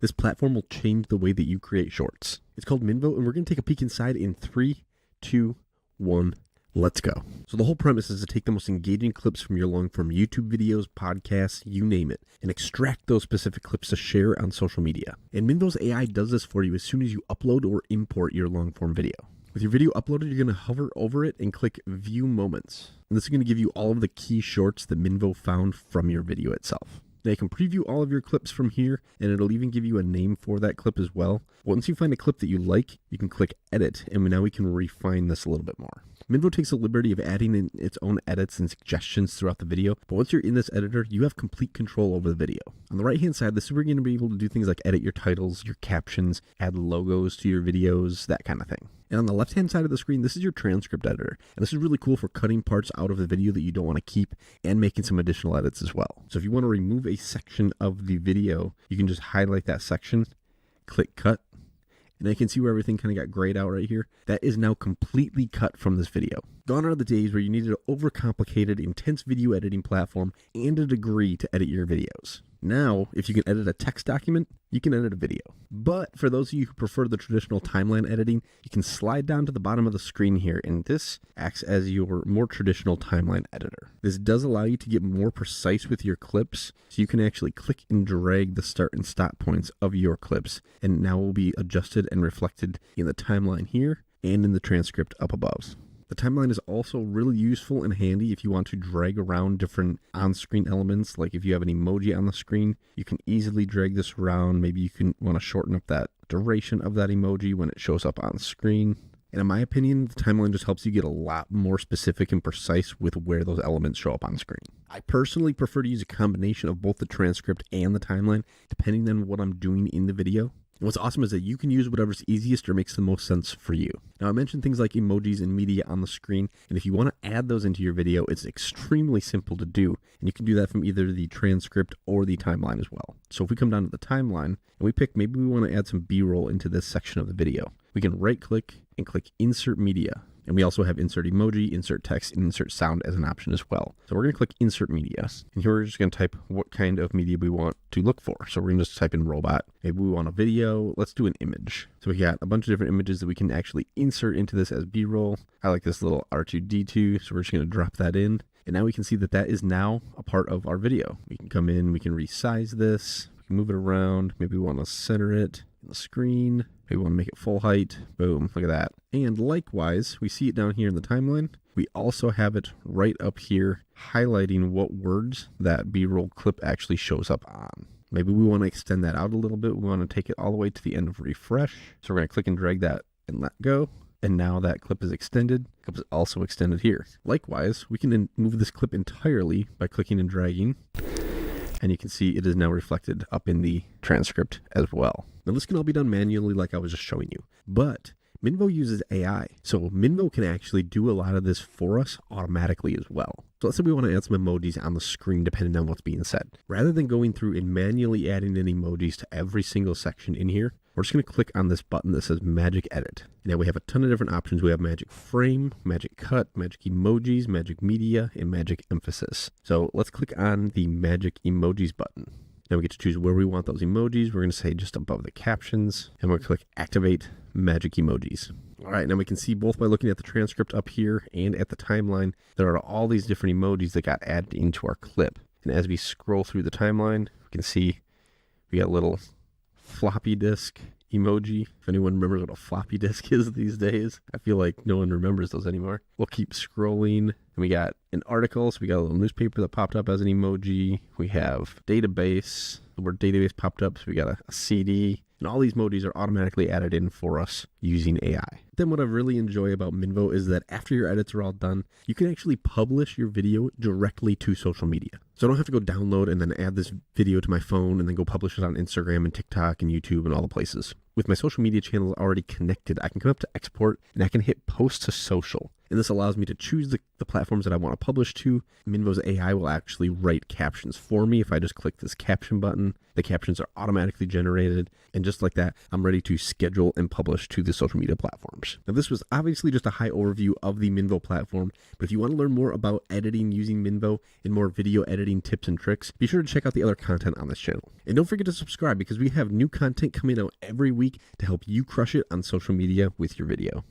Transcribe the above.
This platform will change the way that you create shorts. It's called Minvo, and we're going to take a peek inside in 3, 2, 1, let's go. So the whole premise is to take the most engaging clips from your long-form YouTube videos, podcasts, you name it, and extract those specific clips to share on social media. And Minvo's AI does this for you as soon as you upload or import your long-form video. With your video uploaded, you're going to hover over it and click View Moments. And this is going to give you all of the key shorts that Minvo found from your video itself. Now you can preview all of your clips from here, and it'll even give you a name for that clip as well. Once you find a clip that you like, you can click Edit, and now we can refine this a little bit more. Minvo takes the liberty of adding in its own edits and suggestions throughout the video, but once you're in this editor, you have complete control over the video. On the right-hand side, this is where you're going to be able to do things like edit your titles, your captions, add logos to your videos, that kind of thing. And on the left-hand side of the screen, this is your transcript editor. And this is really cool for cutting parts out of the video that you don't want to keep and making some additional edits as well. So if you want to remove a section of the video, you can just highlight that section, click Cut, and I can see where everything kind of got grayed out right here. That is now completely cut from this video. Gone are the days where you needed an overcomplicated, intense video editing platform and a degree to edit your videos. Now, if you can edit a text document, you can edit a video. But for those of you who prefer the traditional timeline editing, you can slide down to the bottom of the screen here, and this acts as your more traditional timeline editor. This does allow you to get more precise with your clips, so you can actually click and drag the start and stop points of your clips, and now will be adjusted and reflected in the timeline here and in the transcript up above. The timeline is also really useful and handy if you want to drag around different on-screen elements. Like if you have an emoji on the screen, you can easily drag this around. Maybe you can want to shorten up that duration of that emoji when it shows up on screen. And in my opinion, the timeline just helps you get a lot more specific and precise with where those elements show up on screen. I personally prefer to use a combination of both the transcript and the timeline, depending on what I'm doing in the video. And what's awesome is that you can use whatever's easiest or makes the most sense for you. Now, I mentioned things like emojis and media on the screen, and if you want to add those into your video, it's extremely simple to do, and you can do that from either the transcript or the timeline as well. So if we come down to the timeline, and we pick, maybe we want to add some B-roll into this section of the video, we can right-click and click Insert Media. And we also have insert emoji, insert text, and insert sound as an option as well. So we're going to click insert media. And here we're just going to type what kind of media we want to look for. So we're going to just type in robot. Maybe we want a video. Let's do an image. So we got a bunch of different images that we can actually insert into this as B-roll. I like this little R2-D2. So we're just going to drop that in. And now we can see that that is now a part of our video. We can come in, we can resize this, we can move it around. Maybe we want to center it in the screen. Maybe we want to make it full height. Boom, look at that. And likewise, we see it down here in the timeline. We also have it right up here highlighting what words that B-roll clip actually shows up on. Maybe we want to extend that out a little bit. We want to take it all the way to the end of refresh. So we're going to click and drag that and let go. And now that clip is extended. The clip is also extended here. Likewise, we can move this clip entirely by clicking and dragging. And you can see it is now reflected up in the transcript as well. Now this can all be done manually like I was just showing you, but Minvo uses AI. So Minvo can actually do a lot of this for us automatically as well. So let's say we want to add some emojis on the screen depending on what's being said. Rather than going through and manually adding in emojis to every single section in here, we're just going to click on this button that says Magic Edit. Now we have a ton of different options. We have Magic Frame, Magic Cut, Magic Emojis, Magic Media, and Magic Emphasis. So let's click on the Magic Emojis button. Now we get to choose where we want those emojis. We're going to say just above the captions, and we're going to click Activate Magic Emojis. All right, now we can see both by looking at the transcript up here and at the timeline, there are all these different emojis that got added into our clip. And as we scroll through the timeline, we can see we got a little floppy disk emoji. If anyone remembers what a floppy disk is these days, I feel like no one remembers those anymore. We'll keep scrolling. And we got an article, so we got a little newspaper that popped up as an emoji. We have database, the word database popped up, so we got a CD. And all these emojis are automatically added in for us using AI. Then what I really enjoy about Minvo is that after your edits are all done, you can actually publish your video directly to social media. So I don't have to go download and then add this video to my phone and then go publish it on Instagram and TikTok and YouTube and all the places. With my social media channels already connected, I can come up to export and I can hit post to social. and this allows me to choose the platforms that I want to publish to. Minvo's AI will actually write captions for me. If I just click this caption button, the captions are automatically generated, and just like that, I'm ready to schedule and publish to the social media platforms. Now, this was obviously just a high overview of the Minvo platform, but if you want to learn more about editing using Minvo and more video editing tips and tricks, be sure to check out the other content on this channel. And don't forget to subscribe because we have new content coming out every week to help you crush it on social media with your video.